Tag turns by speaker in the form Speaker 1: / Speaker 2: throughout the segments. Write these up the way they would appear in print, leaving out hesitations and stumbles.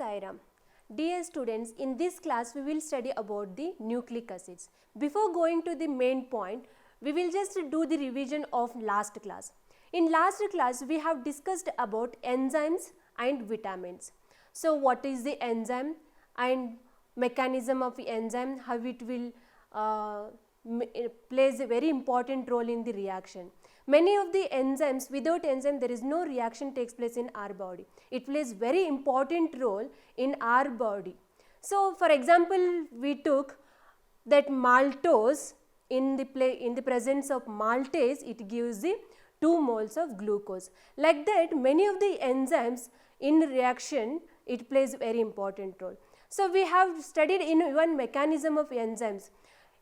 Speaker 1: Sai Ram. Dear students, in this class we will study about the nucleic acids. Before going to the main point, we will just do the revision of last class. In last class we have discussed about enzymes and vitamins. So what is the enzyme and mechanism of the enzyme, how it will plays a very important role in the reaction. Many of the enzymes, without enzyme there is no reaction takes place in our body. It plays very important role in our body. So for example, we took that maltose, in the presence of maltase it gives the 2 moles of glucose. Like that many of the enzymes in reaction it plays very important role. So we have studied in one mechanism of enzymes.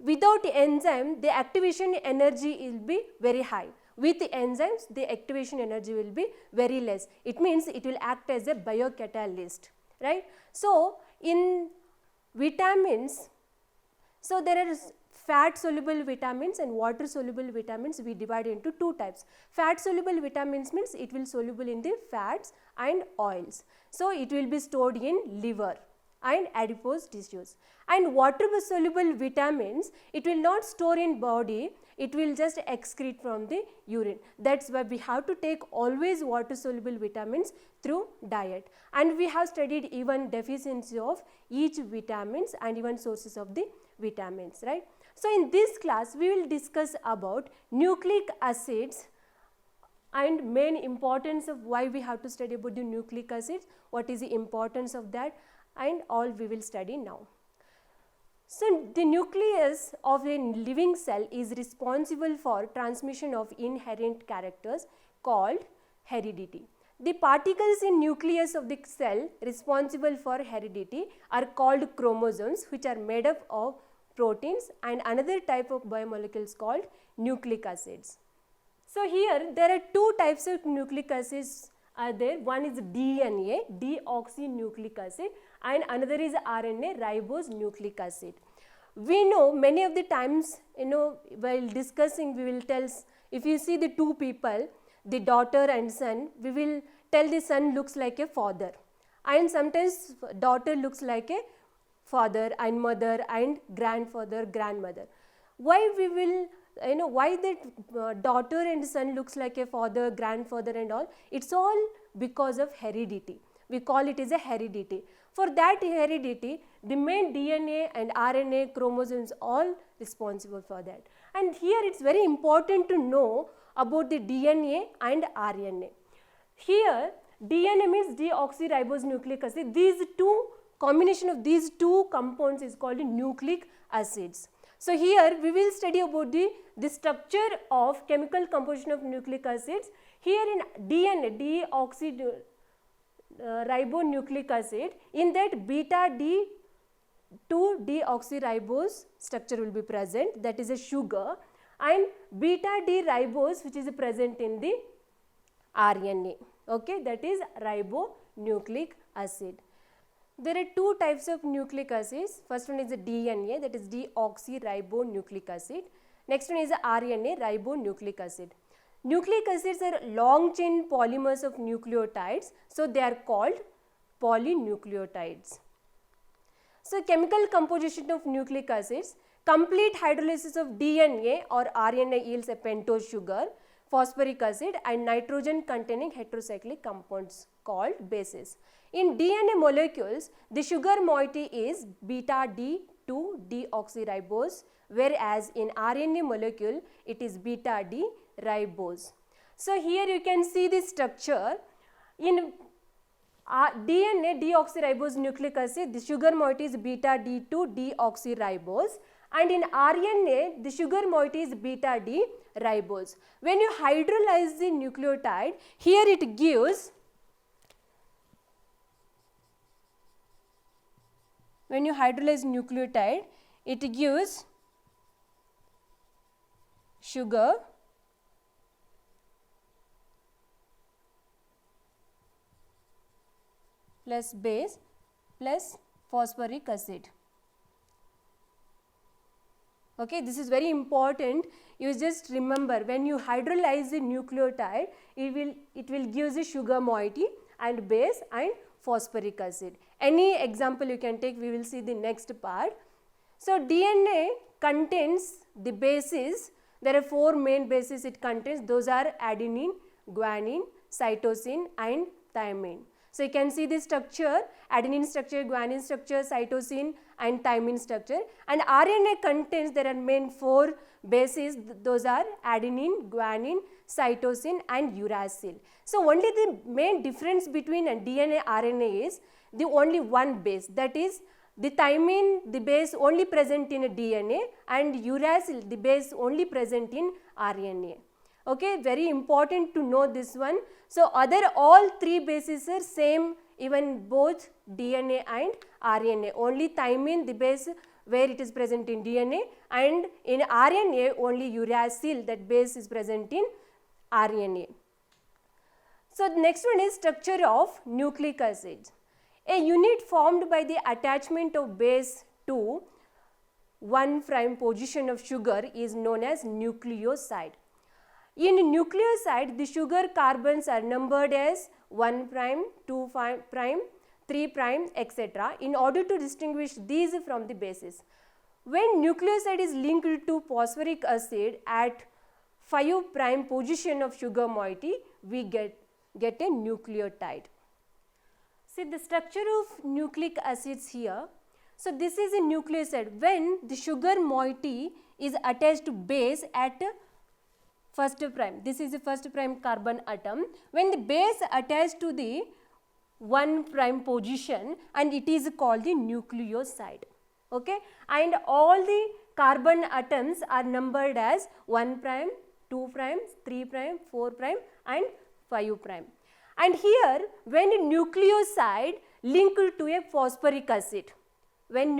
Speaker 1: Without enzyme the activation energy will be very high. With the enzymes the activation energy will be very less. It means it will act as a biocatalyst, right. So in vitamins, so there are fat soluble vitamins and water soluble vitamins. We divide into 2 types. Fat soluble vitamins means it will soluble in the fats and oils. So it will be stored in liver and adipose tissues. And water soluble vitamins, it will not store in body, it will just excrete from the urine. That's why we have to take always water soluble vitamins through diet. And we have studied even deficiency of each vitamins and even sources of the vitamins, right. So in this class we will discuss about nucleic acids and main importance of why we have to study about the nucleic acids, what is the importance of that, and all we will study now. So the nucleus of a living cell is responsible for transmission of inherent characters called heredity. The particles in nucleus of the cell responsible for heredity are called chromosomes, which are made up of proteins, and another type of biomolecules called nucleic acids. So here there are 2 types of nucleic acids are there. One is DNA, deoxynucleic acid, and another is RNA, ribose nucleic acid. We know many of the times, while discussing we will tell, if you see the 2 people, the daughter and son, we will tell the son looks like a father, and sometimes daughter looks like a father and mother and grandfather, grandmother. Why we will, why that daughter and son looks like a father, grandfather and all? It's all because of heredity. We call it as a heredity. For that heredity, the main DNA and RNA chromosomes all responsible for that. And here it's very important to know about the DNA and RNA. Here DNA means deoxyribose nucleic acid. These 2 combination of these 2 compounds is called nucleic acids. So here we will study about the structure of chemical composition of nucleic acids. Here in DNA, deoxyribonucleic acid, in that beta D 2 deoxyribose structure will be present, that is a sugar, and beta D ribose which is present in the RNA, okay, that is ribonucleic acid. There are 2 types of nucleic acids. First one is the DNA, that is deoxyribonucleic acid. Next one is the RNA, ribonucleic acid. Nucleic acids are long chain polymers of nucleotides, so they are called polynucleotides. So chemical composition of nucleic acids, complete hydrolysis of DNA or RNA yields a pentose sugar, phosphoric acid and nitrogen containing heterocyclic compounds called bases. In DNA molecules, the sugar moiety is beta D2 deoxyribose, whereas in RNA molecule it is beta D ribose. So here you can see the structure. In DNA deoxyribose nucleic acid, the sugar moiety is beta D2 deoxyribose, and in RNA the sugar moiety is beta D ribose. When you hydrolyze the nucleotide, here it gives, when you hydrolyze nucleotide, it gives sugar plus base plus phosphoric acid. Okay, this is very important. You just remember, when you hydrolyze the nucleotide, it will give the sugar moiety and base and phosphoric acid. Any example you can take, we will see the next part. So DNA contains the bases. There are 4 main bases it contains. Those are adenine, guanine, cytosine and thymine. So you can see the structure: adenine structure, guanine structure, cytosine and thymine structure. And RNA contains, there are main 4 bases. Those are adenine, guanine, cytosine and uracil. So only the main difference between a DNA RNA is the only one base, that is the thymine, the base only present in a DNA, and uracil, the base only present in RNA. Okay, very important to know this one. So all 3 bases are same, even both DNA and RNA. Only thymine, the base where it is present in DNA, and in RNA only uracil, that base is present in RNA. So the next one is structure of nucleic acids. A unit formed by the attachment of base to 1' position of sugar is known as nucleoside. In nucleoside, the sugar carbons are numbered as 1', 2', 3', etc. in order to distinguish these from the bases. When nucleoside is linked to phosphoric acid at 5' position of sugar moiety, we get a nucleotide. See the structure of nucleic acids here. So this is a nucleoside. When the sugar moiety is attached to base at first prime, this is the first prime carbon atom. When the base attached to the 1' position, and it is called the nucleoside. Okay, and all the carbon atoms are numbered as 1', 2', 3', 4' and 5'. And here, when a nucleoside linked to a phosphoric acid, and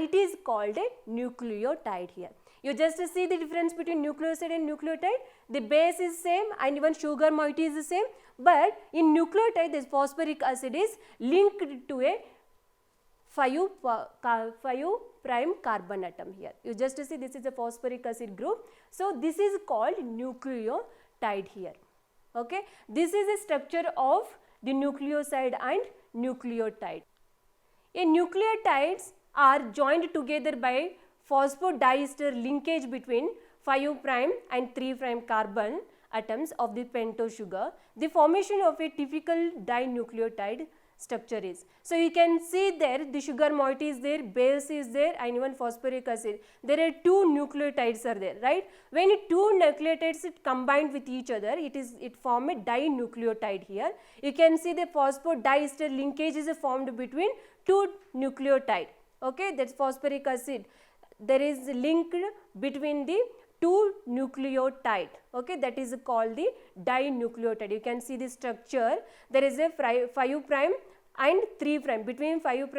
Speaker 1: it is called a nucleotide here. You just see the difference between nucleoside and nucleotide. The base is same and even sugar moiety is the same, but in nucleotide this phosphoric acid is linked to a 5' carbon atom here. You just see this is a phosphoric acid group. So this is called nucleotide here. Okay, this is the structure of the nucleoside and nucleotide. Nucleotides are joined together by phosphodiester linkage between 5' and 3' carbon atoms of the pentose sugar. The formation of a typical dinucleotide structure is. So you can see there the sugar moiety is there, base is there and even phosphoric acid. There are 2 nucleotides are there, right? When 2 nucleotides combined with each other, it form a dinucleotide here. You can see the phosphodiester linkage is formed between 2 nucleotide. Okay, that's phosphoric acid. There is linked between the 2 nucleotide. Okay, that is called the dinucleotide. You can see the structure. There is a 5' and 3', between 5'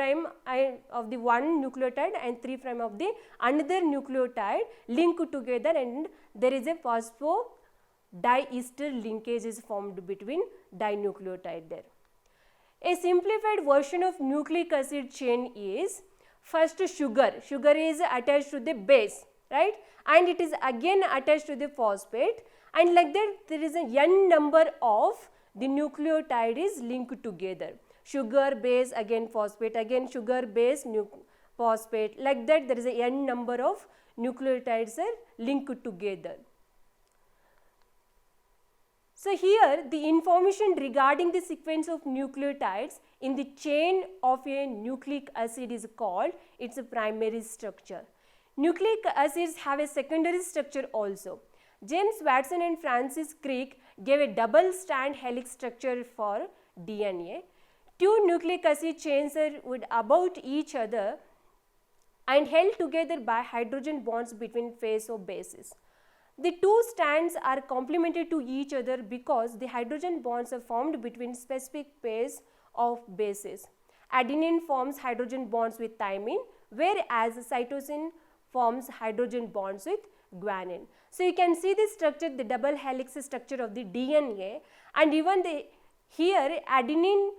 Speaker 1: of the one nucleotide and 3' of the another nucleotide linked together, and there is a phosphodiester linkage is formed between dinucleotide there. A simplified version of nucleic acid chain is first sugar. Sugar is attached to the base, right? And it is again attached to the phosphate, and like that there is a n number of the nucleotide is linked together. Sugar, base, again phosphate, again sugar, base, phosphate, like that there is a n number of nucleotides are linked together. So here the information regarding the sequence of nucleotides in the chain of a nucleic acid is called its primary structure. Nucleic acids have a secondary structure also. James Watson and Francis Crick gave a double strand helix structure for DNA. 2 nucleic acid chains are about each other and held together by hydrogen bonds between phase of bases. The 2 strands are complementary to each other because the hydrogen bonds are formed between specific pairs of bases. Adenine forms hydrogen bonds with thymine, whereas cytosine forms hydrogen bonds with guanine. So you can see this structure, the double helix structure of the DNA, and even here adenine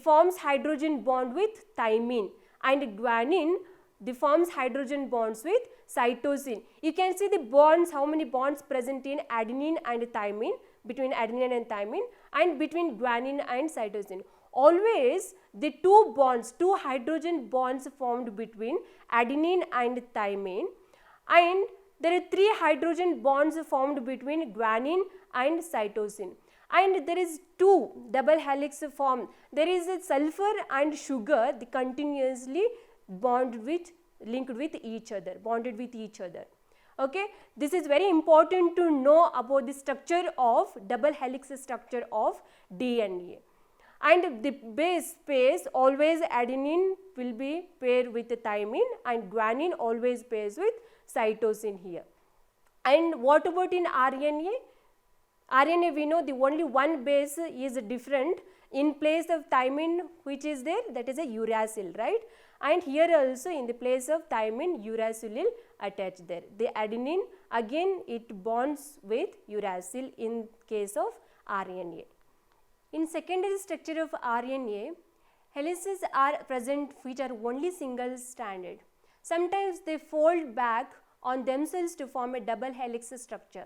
Speaker 1: forms hydrogen bond with thymine, and guanine forms hydrogen bonds with cytosine. You can see the bonds, how many bonds present in adenine and thymine. between adenine and thymine, and between guanine and cytosine. Always the two hydrogen bonds formed between adenine and thymine, and there are 3 hydrogen bonds formed between guanine and cytosine, and there is 2 double helix formed. There is a sulfur and sugar, they continuously bonded with each other. Okay, this is very important to know about the structure of double helix structure of DNA. And the base pairs, always adenine will be paired with the thymine and guanine always pairs with cytosine here. And what about in RNA? RNA, we know the only one base is different. In place of thymine, which is there, that is a uracil, right? And here also in the place of thymine, uracil will attach there. The adenine, again it bonds with uracil in case of RNA. In secondary structure of RNA, helices are present which are only single stranded. Sometimes they fold back on themselves to form a double helix structure.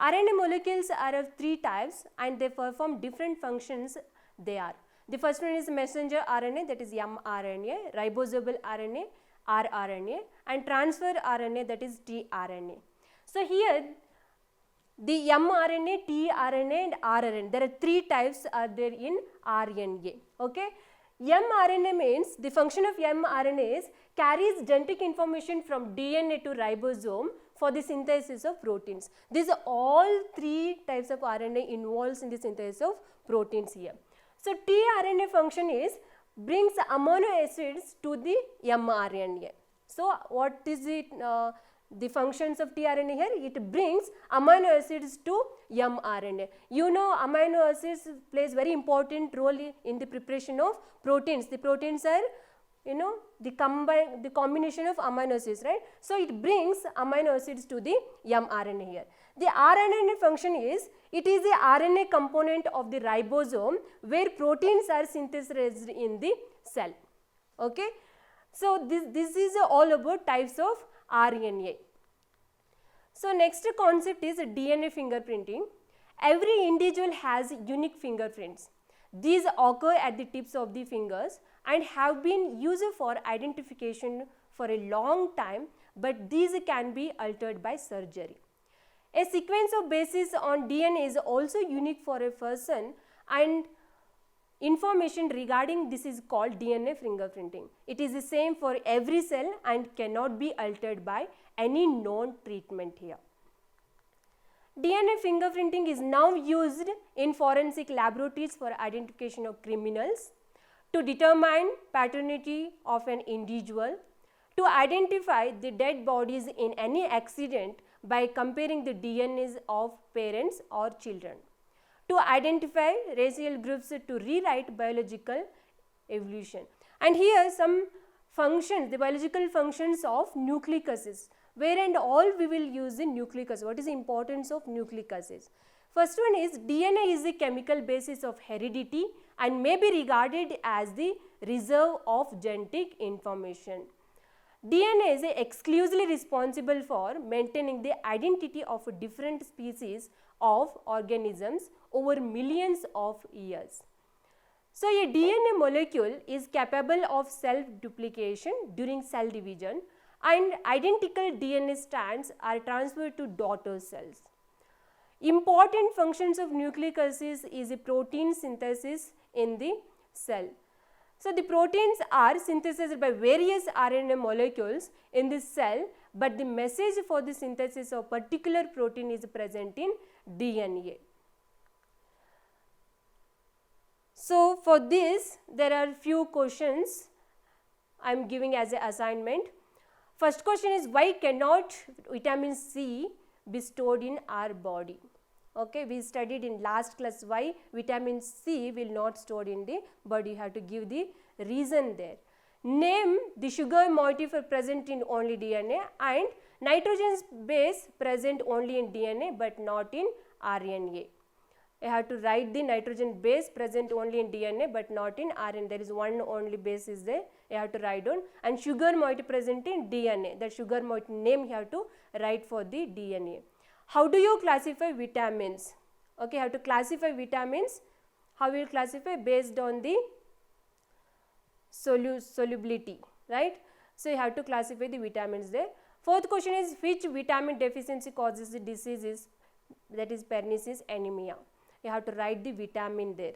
Speaker 1: RNA molecules are of 3 types and they perform different functions. They are, the first one is messenger RNA, that is mRNA, ribosomal RNA, rRNA, and transfer RNA, that is tRNA. So here the mRNA, tRNA and rRNA, there are 3 types are there in RNA. Okay, mRNA means the function of mRNA is carries genetic information from DNA to ribosome for the synthesis of proteins. These are all 3 types of RNA involved in the synthesis of proteins here. So tRNA function is brings amino acids to the mRNA. So what is it? The functions of tRNA here, it brings amino acids to mRNA. You know, amino acids plays very important role in the preparation of proteins. The proteins are, you know, the combination of amino acids, right? So it brings amino acids to the mRNA here. The rRNA function is, it is the RNA component of the ribosome where proteins are synthesized in the cell. Okay, so this is all about types of RNA. So next concept is DNA fingerprinting. Every individual has unique fingerprints. These occur at the tips of the fingers and have been used for identification for a long time, but these can be altered by surgery. A sequence of bases on DNA is also unique for a person, and information regarding this is called DNA fingerprinting. It is the same for every cell and cannot be altered by any known treatment here. DNA fingerprinting is now used in forensic laboratories for identification of criminals, to determine paternity of an individual, to identify the dead bodies in any accident by comparing the DNAs of parents or children, to identify racial groups, to rewrite biological evolution. And here some functions, the biological functions of nucleic acids, where and all we will use the nucleic acid. What is the importance of nucleic acids? First one is, DNA is the chemical basis of heredity and may be regarded as the reserve of genetic information. DNA is exclusively responsible for maintaining the identity of different species of organisms over millions of years. So a DNA molecule is capable of self-duplication during cell division, and identical DNA strands are transferred to daughter cells. Important functions of nucleic acids is a protein synthesis in the cell. So the proteins are synthesized by various RNA molecules in the cell, but the message for the synthesis of particular protein is present in DNA. So for this, there are few questions I am giving as an assignment. First question is, why cannot vitamin C be stored in our body? Okay, we studied in last class why vitamin C will not stored in the body. You have to give the reason there. Name the sugar motif present in only DNA and nitrogen base present only in DNA but not in RNA. You have to write the nitrogen base present only in DNA but not in RNA. There is one only base is there. You have to write down, and sugar moiety present in DNA. That sugar moiety name you have to write for the DNA. How do you classify vitamins? Okay, you have to classify vitamins. How will you classify? Based on the solubility, right? So you have to classify the vitamins there. Fourth question is, which vitamin deficiency causes the diseases, that is pernicious anemia. You have to write the vitamin there.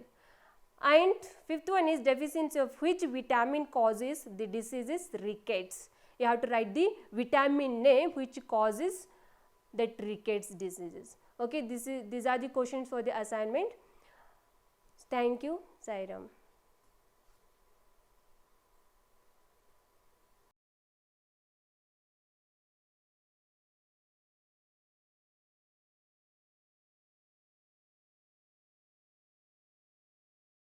Speaker 1: And fifth one is, deficiency of which vitamin causes the diseases rickets. You have to write the vitamin name which causes that rickets diseases. Okay, these are the questions for the assignment. Thank you. Sai Ram.